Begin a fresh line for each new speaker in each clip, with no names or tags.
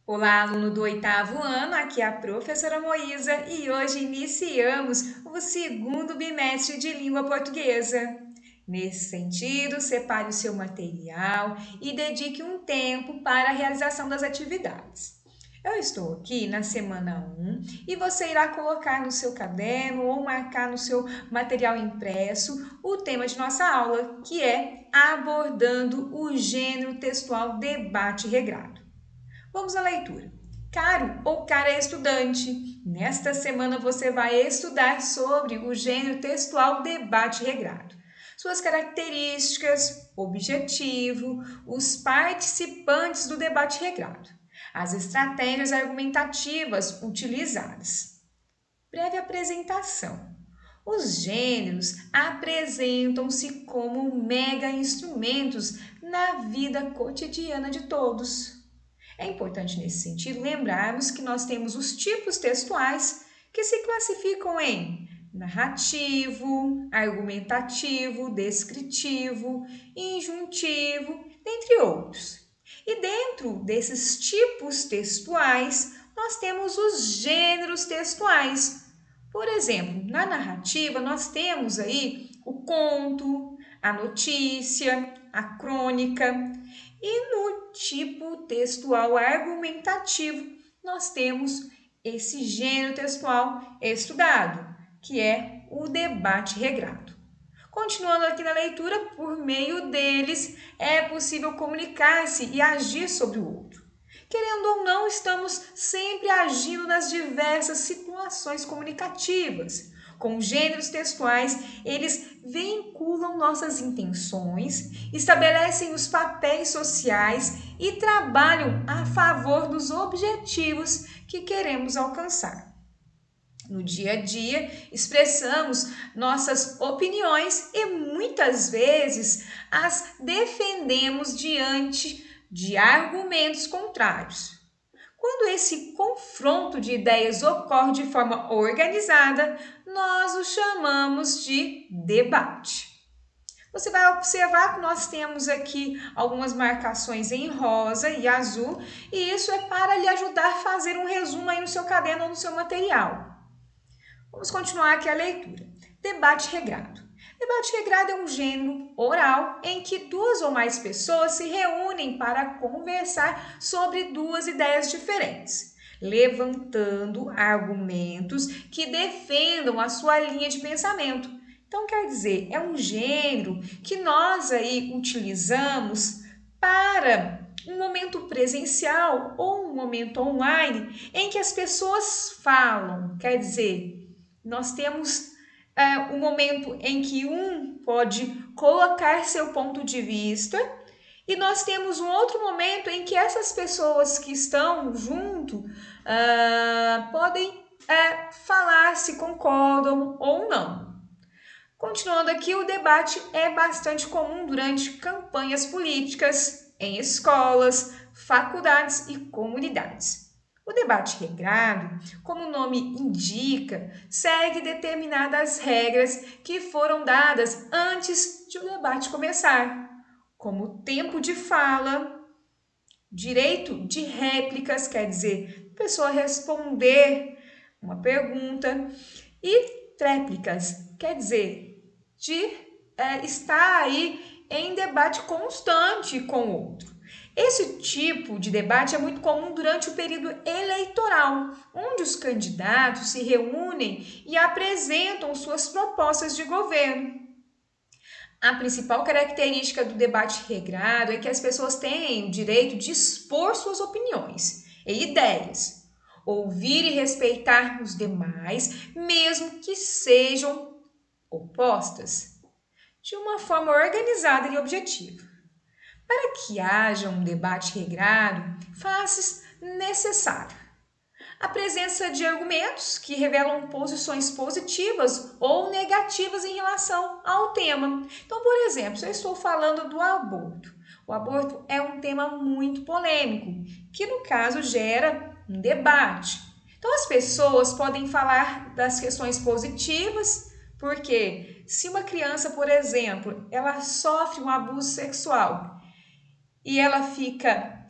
Olá, aluno do 8º ano, aqui é a professora Moísa e hoje iniciamos o segundo bimestre de língua portuguesa. Nesse sentido, separe o seu material e dedique um tempo para a realização das atividades. Eu estou aqui na semana 1 e você irá colocar no seu caderno ou marcar no seu material impresso o tema de nossa aula, que é abordando o gênero textual debate regrado. Vamos à leitura. Caro ou cara estudante, nesta semana você vai estudar sobre o gênero textual debate regrado, suas características, objetivo, os participantes do debate regrado, as estratégias argumentativas utilizadas. Breve apresentação. Os gêneros apresentam-se como mega instrumentos na vida cotidiana de todos. É importante, nesse sentido, lembrarmos que nós temos os tipos textuais que se classificam em narrativo, argumentativo, descritivo, injuntivo, dentre outros. E dentro desses tipos textuais, nós temos os gêneros textuais. Por exemplo, na narrativa, nós temos aí o conto, a notícia, a crônica. E no tipo textual argumentativo, nós temos esse gênero textual estudado, que é o debate regrado. Continuando aqui na leitura, por meio deles é possível comunicar-se e agir sobre o outro. Querendo ou não, estamos sempre agindo nas diversas situações comunicativas. Com gêneros textuais, eles vinculam nossas intenções, estabelecem os papéis sociais e trabalham a favor dos objetivos que queremos alcançar. No dia a dia, expressamos nossas opiniões e muitas vezes as defendemos diante de argumentos contrários. Quando esse confronto de ideias ocorre de forma organizada, nós o chamamos de debate. Você vai observar que nós temos aqui algumas marcações em rosa e azul, e isso é para lhe ajudar a fazer um resumo aí no seu caderno ou no seu material. Vamos continuar aqui a leitura. Debate regrado. Debate regrado é um gênero oral em que duas ou mais pessoas se reúnem para conversar sobre duas ideias diferentes, levantando argumentos que defendam a sua linha de pensamento. Então, quer dizer, é um gênero que nós aí utilizamos para um momento presencial ou um momento online em que as pessoas falam, quer dizer, nós temos um momento em que um pode colocar seu ponto de vista e nós temos um outro momento em que essas pessoas que estão junto podem falar se concordam ou não. Continuando aqui, o debate é bastante comum durante campanhas políticas, em escolas, faculdades e comunidades. O debate regrado, como o nome indica, segue determinadas regras que foram dadas antes de o debate começar, como tempo de fala, direito de réplicas, quer dizer, a pessoa responder uma pergunta, e tréplicas, quer dizer, de estar aí em debate constante com o outro. Esse tipo de debate é muito comum durante o período eleitoral, onde os candidatos se reúnem e apresentam suas propostas de governo. A principal característica do debate regrado é que as pessoas têm o direito de expor suas opiniões e ideias, ouvir e respeitar os demais, mesmo que sejam opostas, de uma forma organizada e objetiva. Para que haja um debate regrado, faz-se necessário a presença de argumentos que revelam posições positivas ou negativas em relação ao tema. Então, por exemplo, se eu estou falando do aborto, o aborto é um tema muito polêmico, que no caso gera um debate. Então, as pessoas podem falar das questões positivas, Porque se uma criança, por exemplo, ela sofre um abuso sexual e ela fica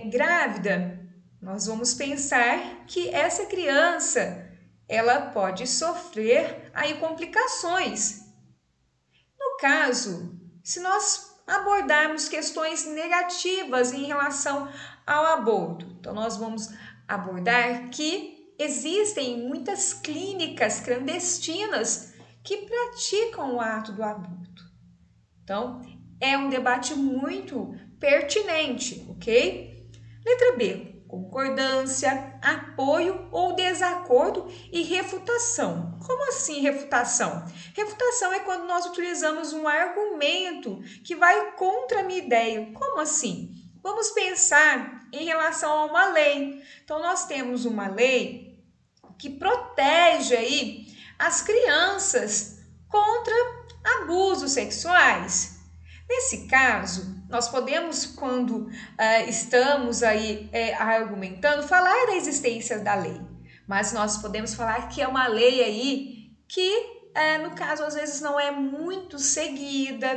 grávida, nós vamos pensar que essa criança ela pode sofrer aí complicações. No caso, se nós abordarmos questões negativas em relação ao aborto, então nós vamos abordar que existem muitas clínicas clandestinas que praticam o ato do aborto. Então, é um debate muito pertinente, ok? Letra B. Concordância, apoio ou desacordo e refutação. Como assim refutação? Refutação é quando nós utilizamos um argumento que vai contra a minha ideia. Como assim? Vamos pensar em relação a uma lei. Então, nós temos uma lei que protege aí as crianças contra abusos sexuais. Nesse caso, nós podemos, quando estamos aí argumentando, falar da existência da lei, mas nós podemos falar que é uma lei aí que, no caso, às vezes não é muito seguida,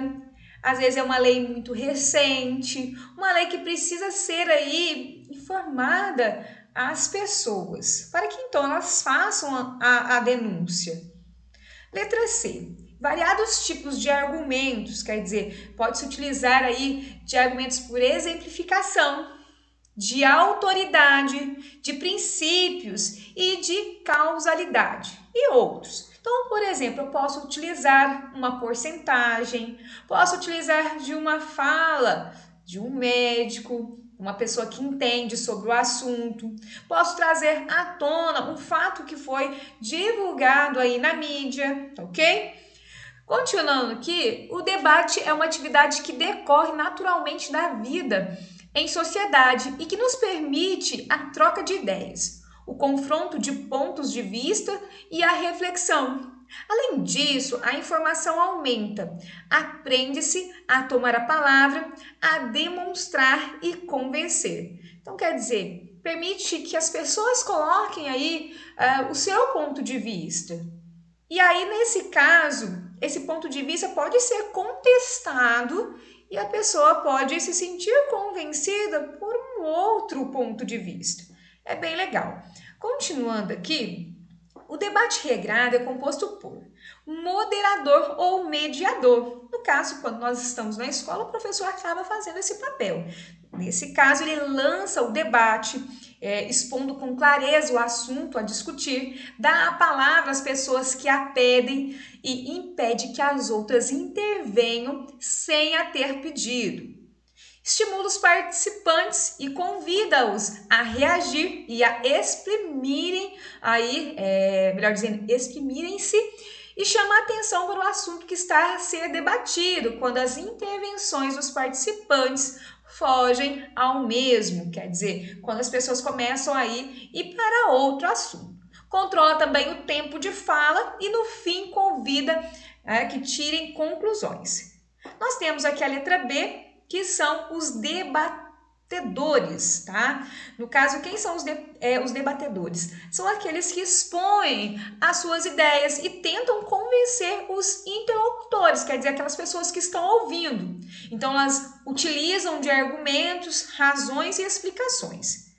às vezes é uma lei muito recente, uma lei que precisa ser aí informada às pessoas, para que então elas façam a denúncia. Letra C. Variados tipos de argumentos, quer dizer, pode-se utilizar aí de argumentos por exemplificação, de autoridade, de princípios e de causalidade e outros. Então, por exemplo, eu posso utilizar uma porcentagem, posso utilizar de uma fala de um médico, uma pessoa que entende sobre o assunto. Posso trazer à tona um fato que foi divulgado aí na mídia, ok? Continuando aqui, o debate é uma atividade que decorre naturalmente da vida em sociedade e que nos permite a troca de ideias, o confronto de pontos de vista e a reflexão. Além disso, a informação aumenta, aprende-se a tomar a palavra, a demonstrar e convencer. Então, quer dizer, permite que as pessoas coloquem aí o seu ponto de vista. E aí, nesse caso, esse ponto de vista pode ser contestado e a pessoa pode se sentir convencida por um outro ponto de vista. É bem legal. Continuando aqui, o debate regrado é composto por moderador ou mediador. No caso, quando nós estamos na escola, o professor acaba fazendo esse papel. Nesse caso, ele lança o debate, expondo com clareza o assunto a discutir, dá a palavra às pessoas que a pedem e impede que as outras intervenham sem a ter pedido. Estimula os participantes e convida-os a reagir e a exprimirem, melhor dizendo, exprimirem-se e chama a atenção para o assunto que está a ser debatido, quando as intervenções dos participantes fogem ao mesmo, quer dizer, quando as pessoas começam a ir para outro assunto. Controla também o tempo de fala e no fim convida que tirem conclusões. Nós temos aqui a letra B, que são os debatedores, tá? No caso, quem são os debatedores? São aqueles que expõem as suas ideias e tentam convencer os interlocutores, quer dizer, aquelas pessoas que estão ouvindo. Então, elas utilizam de argumentos, razões e explicações.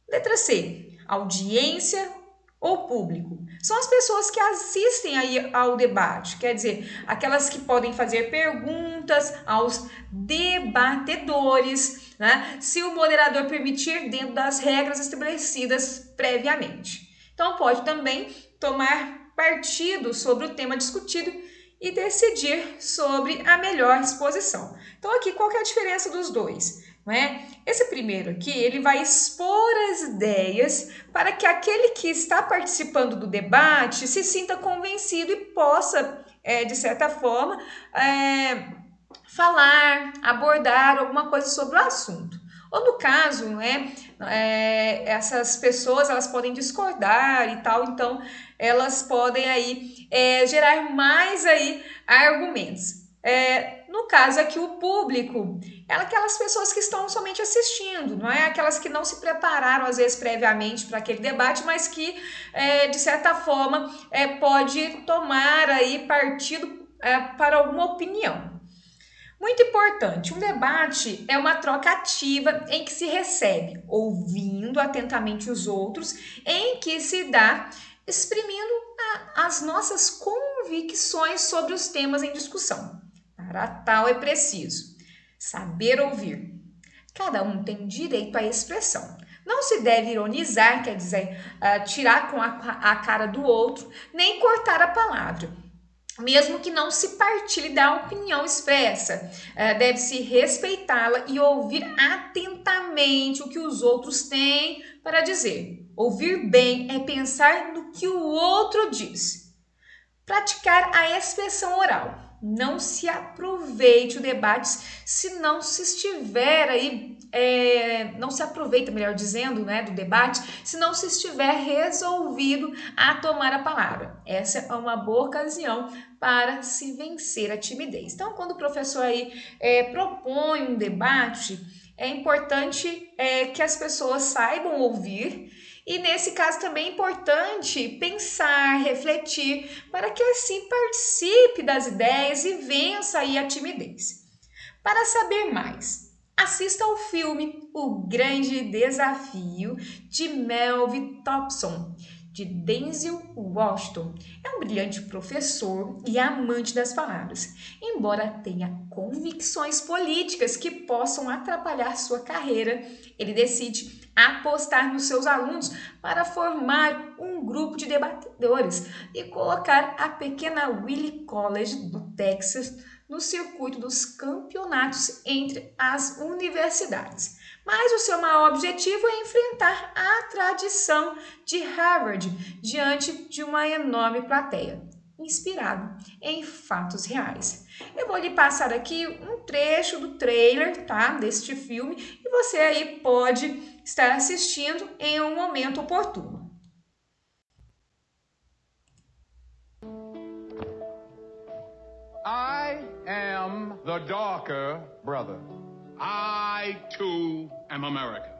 Letra C, audiência ou público. São as pessoas que assistem aí ao debate, quer dizer, aquelas que podem fazer perguntas aos debatedores, né? Se o moderador permitir dentro das regras estabelecidas previamente. Então, pode também tomar partido sobre o tema discutido e decidir sobre a melhor exposição. Então, aqui, qual que é a diferença dos dois? Não é? Esse primeiro aqui, ele vai expor as ideias para que aquele que está participando do debate se sinta convencido e possa, de certa forma, falar, abordar alguma coisa sobre o assunto. Ou no caso, essas pessoas elas podem discordar e tal, então elas podem aí gerar mais aí argumentos. No caso aqui, o público é aquelas pessoas que estão somente assistindo, não é aquelas que não se prepararam, às vezes, previamente para aquele debate, mas que, de certa forma, pode tomar aí partido para alguma opinião. Muito importante, um debate é uma troca ativa em que se recebe, ouvindo atentamente os outros, em que se dá exprimindo as nossas convicções sobre os temas em discussão. Para tal é preciso saber ouvir. Cada um tem direito à expressão. Não se deve ironizar, quer dizer, tirar com a cara do outro, nem cortar a palavra mesmo que não se partilhe da opinião expressa. Deve-se respeitá-la e ouvir atentamente o que os outros têm para dizer. Ouvir bem é pensar no que o outro diz. Praticar a expressão oral. Não se aproveite o debate se não se estiver aí, não se aproveita, melhor dizendo, né, do debate, se não se estiver resolvido a tomar a palavra. Essa é uma boa ocasião para se vencer a timidez. Então, quando o professor aí propõe um debate, é importante que as pessoas saibam ouvir. E nesse caso também é importante pensar, refletir, para que assim participe das ideias e vença aí a timidez. Para saber mais, assista ao filme O Grande Desafio de Melvin Thompson, de Denzel Washington. É um brilhante professor e amante das palavras, embora tenha convicções políticas que possam atrapalhar sua carreira. Ele decide apostar nos seus alunos para formar um grupo de debatedores e colocar a pequena Willie College do Texas no circuito dos campeonatos entre as universidades. Mas o seu maior objetivo é enfrentar a tradição de Harvard diante de uma enorme plateia, inspirado em fatos reais. Eu vou lhe passar aqui um trecho do trailer, tá, deste filme, e você aí pode estar assistindo em um momento oportuno.
I am the darker brother. I, too, am American.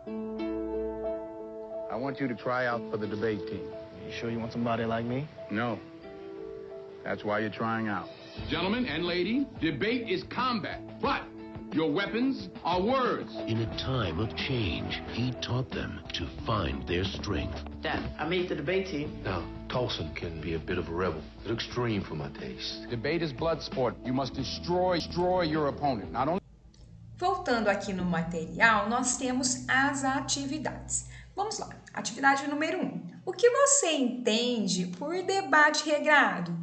I want you to try out for the debate team.
You sure you want somebody like me?
No. That's why you're trying out.
Gentlemen and lady, debate is combat, but your weapons are words.
In a time of change, he taught them to find their strength.
Dad, I made the debate team.
Now, Tolson can be a bit of a rebel. It's extreme for my taste.
Debate is blood sport. You must destroy your opponent. Not only...
Voltando aqui no material, nós temos as atividades. Vamos lá. Atividade número 1. O que você entende por debate regrado?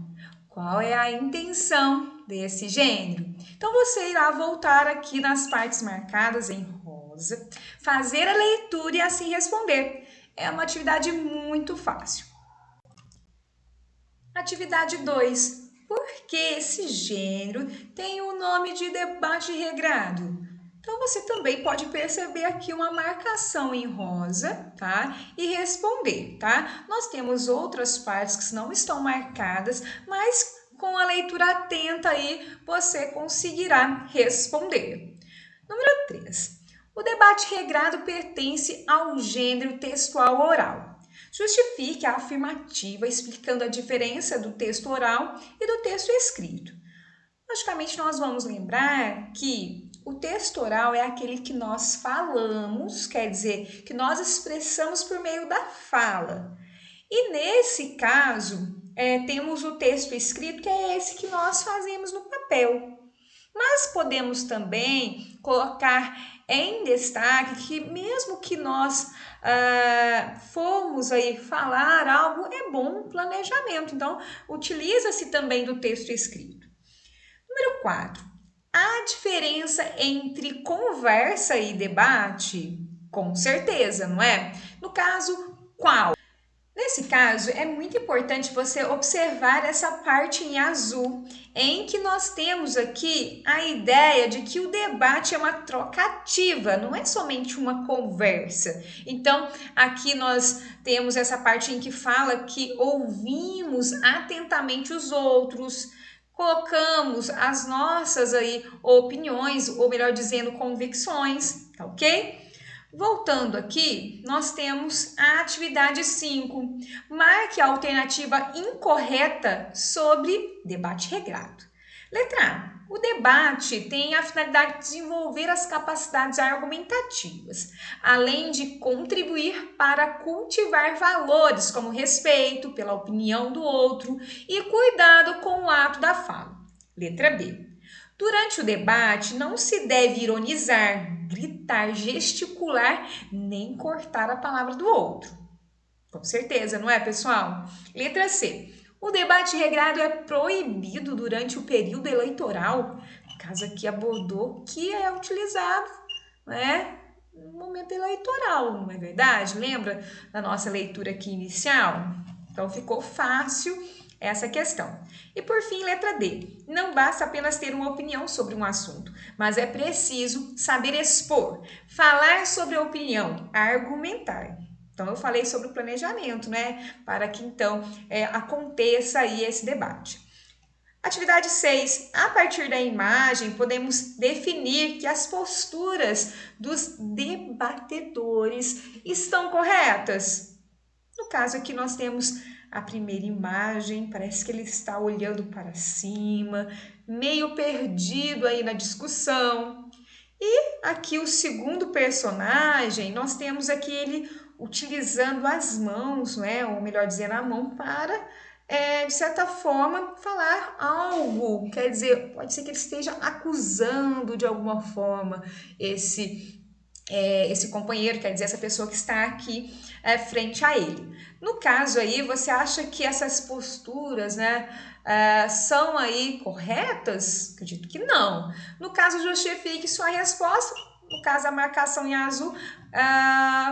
Qual é a intenção desse gênero? Então, você irá voltar aqui nas partes marcadas em rosa, fazer a leitura e assim responder. É uma atividade muito fácil. Atividade 2. Por que esse gênero tem o nome de debate regrado? Então, você também pode perceber aqui uma marcação em rosa, tá? E responder, tá? Nós temos outras partes que não estão marcadas, mas com a leitura atenta aí, você conseguirá responder. Número 3. O debate regrado pertence ao gênero textual oral. Justifique a afirmativa explicando a diferença do texto oral e do texto escrito. Logicamente, nós vamos lembrar que o texto oral é aquele que nós falamos, quer dizer, que nós expressamos por meio da fala. E nesse caso, temos o texto escrito, que é esse que nós fazemos no papel. Mas podemos também colocar em destaque que mesmo que nós formos aí falar algo, é bom um planejamento. Então, utiliza-se também do texto escrito. Número 4. Há diferença entre conversa e debate? Com certeza, não é? No caso, qual? Nesse caso, é muito importante você observar essa parte em azul, em que nós temos aqui a ideia de que o debate é uma troca ativa, não é somente uma conversa. Então, aqui nós temos essa parte em que fala que ouvimos atentamente os outros, colocamos as nossas aí opiniões, ou melhor dizendo, convicções, tá ok? Voltando aqui, nós temos a atividade 5. Marque a alternativa incorreta sobre debate regrado. Letra A. O debate tem a finalidade de desenvolver as capacidades argumentativas, além de contribuir para cultivar valores como respeito pela opinião do outro e cuidado com o ato da fala. Letra B. Durante o debate, não se deve ironizar, gritar, gesticular, nem cortar a palavra do outro. Com certeza, não é, pessoal? Letra C. O debate regrado é proibido durante o período eleitoral. No caso aqui abordou que é utilizado, né, no momento eleitoral, não é verdade? Lembra da nossa leitura aqui inicial? Então ficou fácil essa questão. E por fim, letra D. Não basta apenas ter uma opinião sobre um assunto, mas é preciso saber expor, falar sobre a opinião, argumentar. Então, eu falei sobre o planejamento, né? Para que, então, aconteça aí esse debate. Atividade 6. A partir da imagem, podemos definir que as posturas dos debatedores estão corretas. No caso aqui, nós temos a primeira imagem, parece que ele está olhando para cima, meio perdido aí na discussão. E aqui o segundo personagem, nós temos aqui ele utilizando as mãos, né? Ou melhor dizendo, a mão para, de certa forma, falar algo. Quer dizer, pode ser que ele esteja acusando de alguma forma esse companheiro, quer dizer, essa pessoa que está aqui frente a ele. No caso aí, você acha que essas posturas, né, são aí corretas? Acredito que não. No caso, justifique sua resposta. No caso, a marcação em azul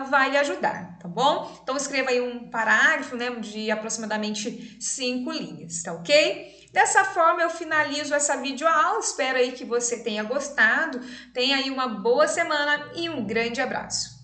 vai lhe ajudar, tá bom? Então, escreva aí um parágrafo, né, de aproximadamente 5 linhas, tá ok? Dessa forma, eu finalizo essa videoaula. Espero aí que você tenha gostado. Tenha aí uma boa semana e um grande abraço.